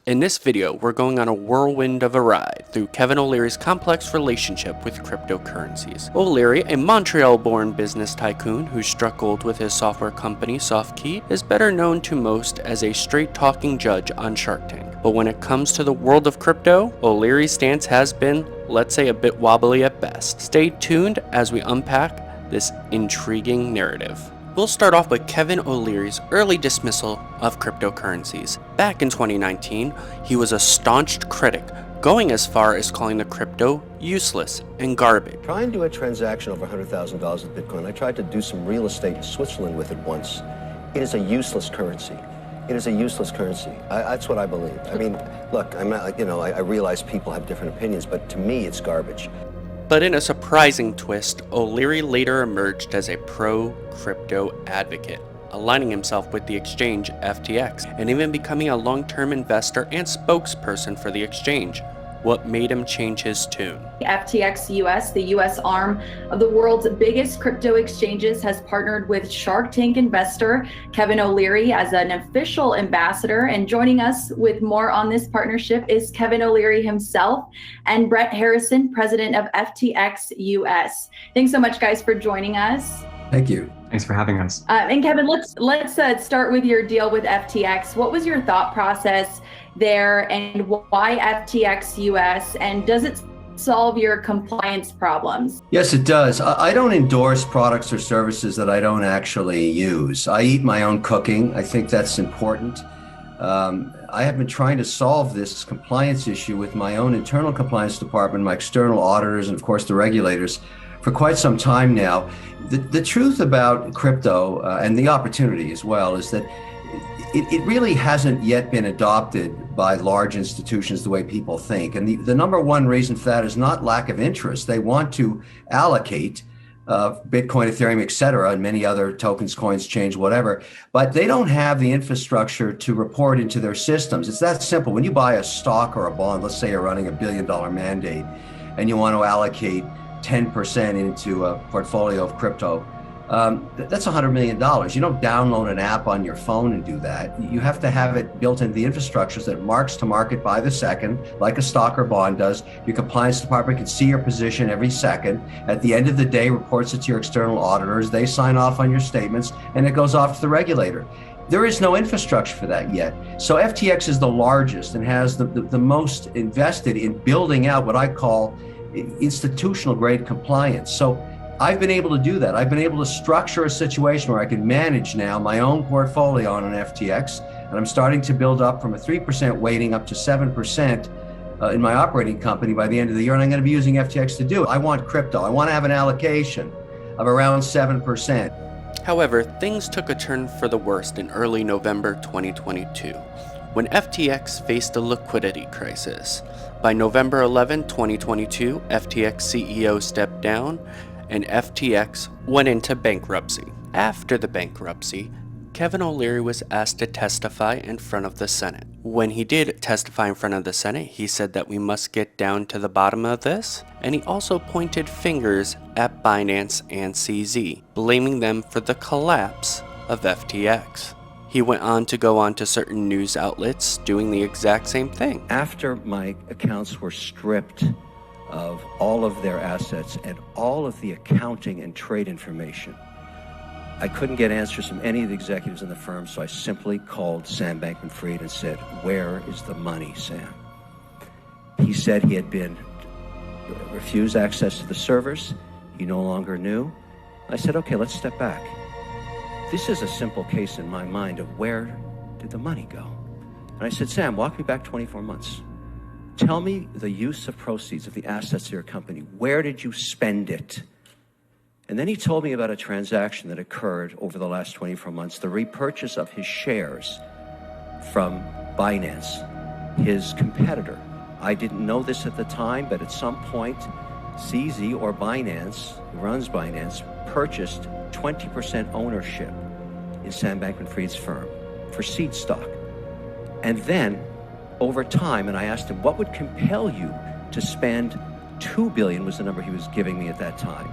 In this video, we're going on a whirlwind of a ride through Kevin O'Leary's complex relationship with cryptocurrencies. O'Leary, a Montreal-born business tycoon who struck gold with his software company SoftKey, is better known to most as a straight-talking judge on Shark Tank. But when it comes to the world of crypto, O'Leary's stance has been, let's say, a bit wobbly at best. Stay tuned as we unpack this intriguing narrative. We'll start off with Kevin O'Leary's early dismissal of cryptocurrencies. Back in 2019, he was a staunch critic, going as far as calling the crypto useless and garbage. Try and do a transaction over $100,000 of Bitcoin. I tried to do some real estate in Switzerland with it once. It is a useless currency. It is a useless currency. That's what I believe. I mean, look, I'm not, I realize people have different opinions, but to me, it's garbage. But in a surprising twist, O'Leary later emerged as a pro-crypto advocate, aligning himself with the exchange FTX, and even becoming a long-term investor and spokesperson for the exchange. What made him change his tune? FTX US, the US arm of the world's biggest crypto exchanges, has partnered with Shark Tank investor Kevin O'Leary as an official ambassador. And joining us with more on this partnership is Kevin O'Leary himself and Brett Harrison, president of FTX US. Thanks so much, guys, for joining us. Thank you. Thanks for having us. And Kevin, let's start with your deal with FTX. What was your thought process there, and why FTX US, and does it solve your compliance problems? Yes, it does. I don't endorse products or services that I don't actually use. I eat my own cooking. I think that's important. I have been trying to solve this compliance issue with my own internal compliance department, my external auditors, and of course the regulators for quite some time now. The truth about crypto and the opportunity as well is that it really hasn't yet been adopted by large institutions the way people think. And the number one reason for that is not lack of interest. They want to allocate Bitcoin, Ethereum, et cetera, and many other tokens, coins, change, whatever, but they don't have the infrastructure to report into their systems. It's that simple. When you buy a stock or a bond, let's say you're running $1 billion mandate and you want to allocate 10% into a portfolio of crypto, that's $100 million. You don't download an app on your phone and do that. You have to have it built into the infrastructures that marks to market by the second, like a stock or bond does. Your compliance department can see your position every second. At the end of the day, reports it to your external auditors. They sign off on your statements, and it goes off to the regulator. There is no infrastructure for that yet. So FTX is the largest and has the most invested in building out what I call institutional grade compliance. So I've been able to do that. I've been able to structure a situation where I can manage now my own portfolio on an FTX, and I'm starting to build up from a 3% weighting up to 7% in my operating company by the end of the year, and I'm going to be using FTX to do it. I want crypto. I want to have an allocation of around 7%. However, things took a turn for the worst in early November 2022, when FTX faced a liquidity crisis. By November 11, 2022, FTX CEO stepped down and FTX went into bankruptcy. After the bankruptcy, Kevin O'Leary was asked to testify in front of the Senate. When he did testify in front of the Senate, he said that we must get down to the bottom of this, and he also pointed fingers at Binance and CZ, blaming them for the collapse of FTX. He went on to go on to certain news outlets doing the exact same thing. After my accounts were stripped of all of their assets and all of the accounting and trade information, I couldn't get answers from any of the executives in the firm, so I simply called Sam Bankman-Fried and said, "Where is the money, Sam?" He said he had been refused access to the servers. He no longer knew. I said, "Okay, let's step back. This is a simple case in my mind of where did the money go?" And I said, "Sam, walk me back 24 months. Tell me the use of proceeds of the assets of your company. Where did you spend it?" And then he told me about a transaction that occurred over the last 24 months, the repurchase of his shares from Binance, his competitor. I didn't know this at the time, but at some point, CZ or Binance, who runs Binance, purchased 20% ownership in Sam Bankman-Fried's firm for seed stock. And then, over time, and I asked him, what would compel you to spend $2 billion was the number he was giving me at that time.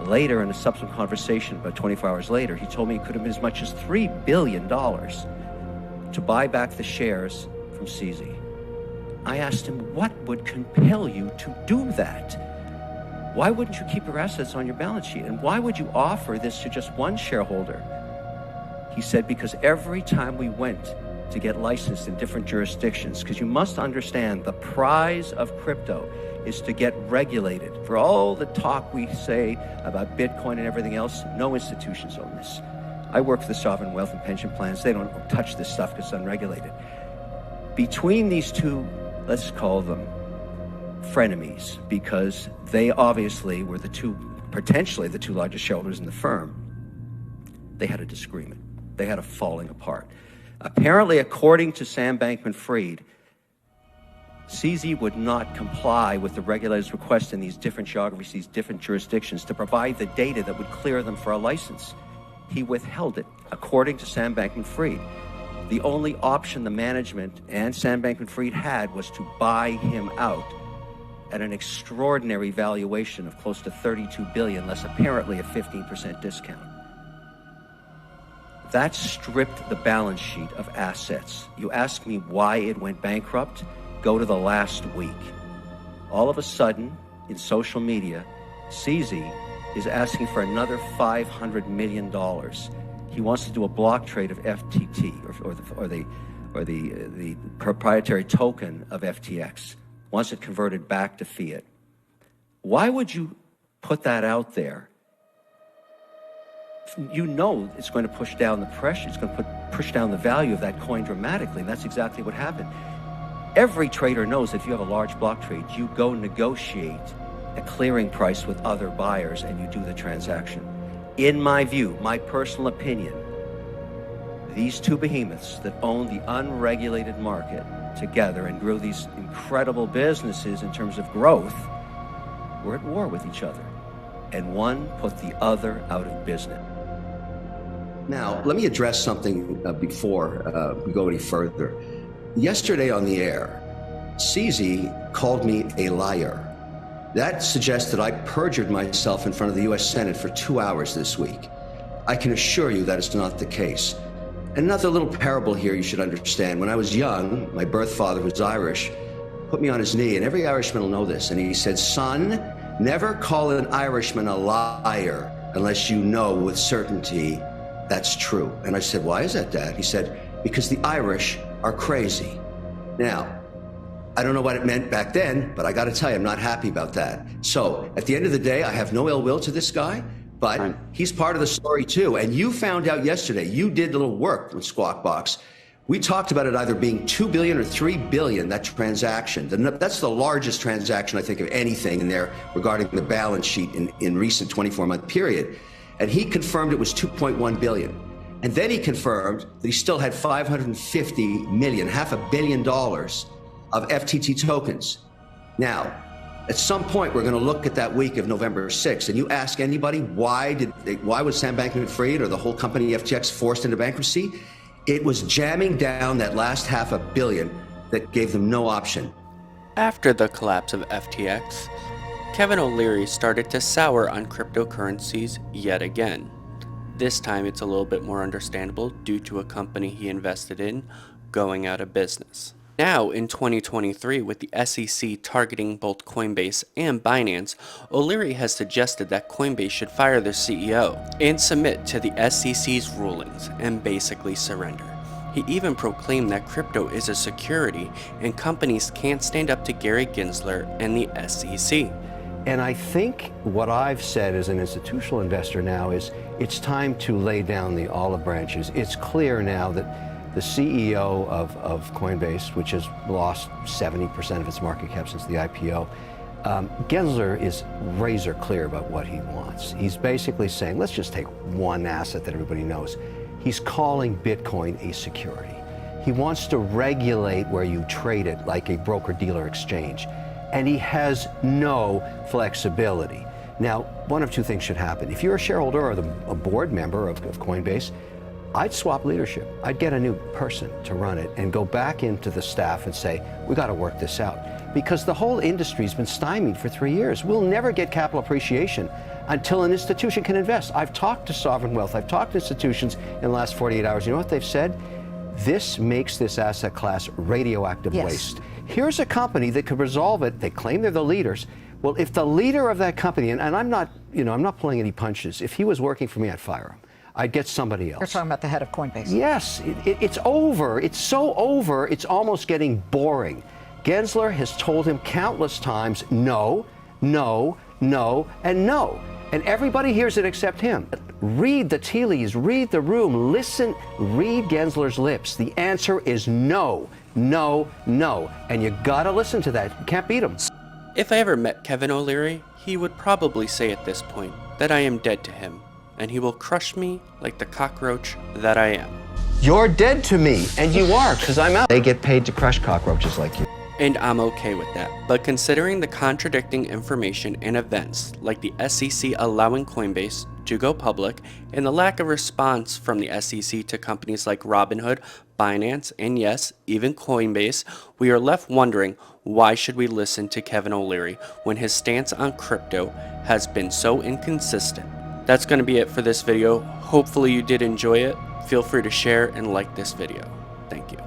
Later, in a subsequent conversation, about 24 hours later, he told me it could have been as much as $3 billion to buy back the shares from CZ. I asked him, what would compel you to do that? Why wouldn't you keep your assets on your balance sheet? And why would you offer this to just one shareholder? He said, because every time we went to get licensed in different jurisdictions, because you must understand the prize of crypto is to get regulated. For all the talk we say about Bitcoin and everything else, no institutions own this. I work for the sovereign wealth and pension plans. They don't touch this stuff because it's unregulated. Between these two, let's call them frenemies, because they obviously were potentially the two largest shareholders in the firm, they had a disagreement. They had a falling apart. Apparently, according to Sam Bankman-Fried, CZ would not comply with the regulators' request in these different geographies, these different jurisdictions, to provide the data that would clear them for a license. He withheld it, according to Sam Bankman-Fried. The only option the management and Sam Bankman-Fried had was to buy him out at an extraordinary valuation of close to $32 billion, less apparently a 15% discount. That stripped the balance sheet of assets. You ask me why it went bankrupt? Go to the last week. All of a sudden, in social media, CZ is asking for another $500 million. He wants to do a block trade of FTT, or the proprietary token of FTX. Wants it converted back to fiat. Why would you put that out there? You know it's going to push down the pressure. It's going to push down the value of that coin dramatically. And that's exactly what happened. Every trader knows if you have a large block trade, you go negotiate a clearing price with other buyers and you do the transaction. In my view, my personal opinion, these two behemoths that own the unregulated market together and grew these incredible businesses in terms of growth were at war with each other. And one put the other out of business. Now, let me address something before we go any further. Yesterday on the air, CZ called me a liar. That suggests that I perjured myself in front of the U.S. Senate for 2 hours this week. I can assure you that is not the case. Another little parable here you should understand. When I was young, my birth father, who's Irish, put me on his knee, and every Irishman will know this, and he said, son, never call an Irishman a liar unless you know with certainty that's true. And I said, why is that, Dad? He said, because the Irish are crazy. Now, I don't know what it meant back then, but I got to tell you, I'm not happy about that. So at the end of the day, I have no ill will to this guy, but he's part of the story too. And you found out yesterday, you did a little work with Squawk Box. We talked about it either being 2 billion or 3 billion, that transaction. That's the largest transaction, I think, of anything in there regarding the balance sheet in recent 24-month period. And he confirmed it was 2.1 billion. And then he confirmed that he still had 550 million, $500 million of FTT tokens. Now, at some point, we're going to look at that week of November 6th, and you ask anybody, why was Sam Bankman-Fried or the whole company FTX forced into bankruptcy? It was jamming down that last $500 million that gave them no option. After the collapse of FTX, Kevin O'Leary started to sour on cryptocurrencies yet again. This time it's a little bit more understandable due to a company he invested in going out of business. Now, in 2023, with the SEC targeting both Coinbase and Binance, O'Leary has suggested that Coinbase should fire their CEO and submit to the SEC's rulings and basically surrender. He even proclaimed that crypto is a security and companies can't stand up to Gary Gensler and the SEC. And I think what I've said as an institutional investor now is it's time to lay down the olive branches. It's clear now that the CEO of Coinbase, which has lost 70% of its market cap since the IPO, Gensler is razor clear about what he wants. He's basically saying, let's just take one asset that everybody knows. He's calling Bitcoin a security. He wants to regulate where you trade it like a broker-dealer exchange. And he has no flexibility. Now, one of two things should happen. If you're a shareholder or a board member of Coinbase, I'd swap leadership. I'd get a new person to run it and go back into the staff and say, we got to work this out. Because the whole industry's been stymied for 3 years. We'll never get capital appreciation until an institution can invest. I've talked to sovereign wealth. I've talked to institutions in the last 48 hours. You know what they've said? This makes this asset class radioactive waste. here's a company that could resolve it. They claim they're the leaders. Well, if the leader of that company, and I'm not, I'm not pulling any punches. If he was working for me, I'd fire him. I'd get somebody else. You're talking about the head of Coinbase. Yes, it's over. It's so over, it's almost getting boring. Gensler has told him countless times, no, no, no, and no. And everybody hears it except him. Read the tea leaves, read the room, listen, read Gensler's lips. The answer is no, no, no. And you gotta listen to that. You can't beat him. If I ever met Kevin O'Leary, he would probably say at this point that I am dead to him, and he will crush me like the cockroach that I am. You're dead to me, and you are, because I'm out. They get paid to crush cockroaches like you. And I'm okay with that. But considering the contradicting information and events, like the SEC allowing Coinbase to go public, and the lack of response from the SEC to companies like Robinhood, Binance, and yes, even Coinbase, we are left wondering, why should we listen to Kevin O'Leary when his stance on crypto has been so inconsistent? That's going to be it for this video. Hopefully you did enjoy it. Feel free to share and like this video. Thank you.